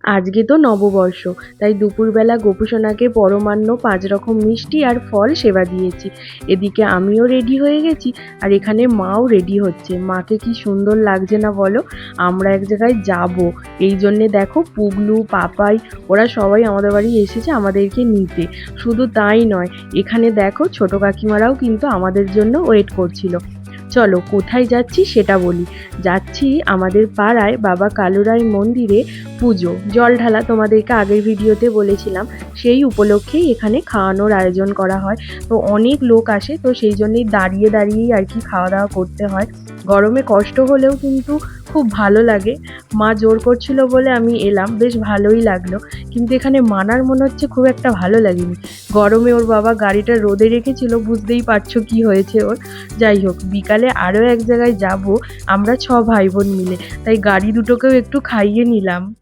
আজকে তো নববর্ষ, তাই দুপুরবেলা গোপুসোনাকে পরমান্ন 5 রকম মিষ্টি আর ফল সেবা দিয়েছি। এদিকে আমিও রেডি হয়ে গেছি, আর এখানে মাও রেডি হচ্ছে। মাকে কি সুন্দর লাগছে না বলো? আমরা এক জায়গায় যাব, এই জন্যে দেখো পুগলু, পাপাই ওরা সবাই আমাদের বাড়ি এসেছে আমাদেরকে নিতে। শুধু তাই নয়, এখানে দেখো ছোট কাকিমারাও কিন্তু আমাদের জন্য ওয়েট করছিল। চলো কোথায় যাচ্ছি সেটা বলি। যাচ্ছি আমাদের পাড়ায় বাবা কালুরায় মন্দিরে পুজো, জল ঢালা, তোমাদেরকে আগের ভিডিওতে বলেছিলাম। সেই উপলক্ষেই এখানে খাওয়ানোর আয়োজন করা হয়। তো অনেক লোক আসে, তো সেই জন্যই দাঁড়িয়ে দাঁড়িয়েই আর কি খাওয়া দাওয়া করতে হয়। গরমে কষ্ট হলেও কিন্তু খুব ভালো লাগে। মা জোর করছিল বলে আমি এলাম, বেশ ভালোই লাগলো। কিন্তু এখানে মানার মনে হচ্ছে খুব একটা ভালো লাগেনি। গরমে ওর বাবা গাড়িটা রোদে রেখেছিল, বুঝতেই পারছো কি হয়েছে ওর। যাই হোক, বিকালে আরও এক জায়গায় যাব আমরা 6 ভাই বোন মিলে, তাই গাড়ি দুটোকেও একটু খাইয়ে নিলাম।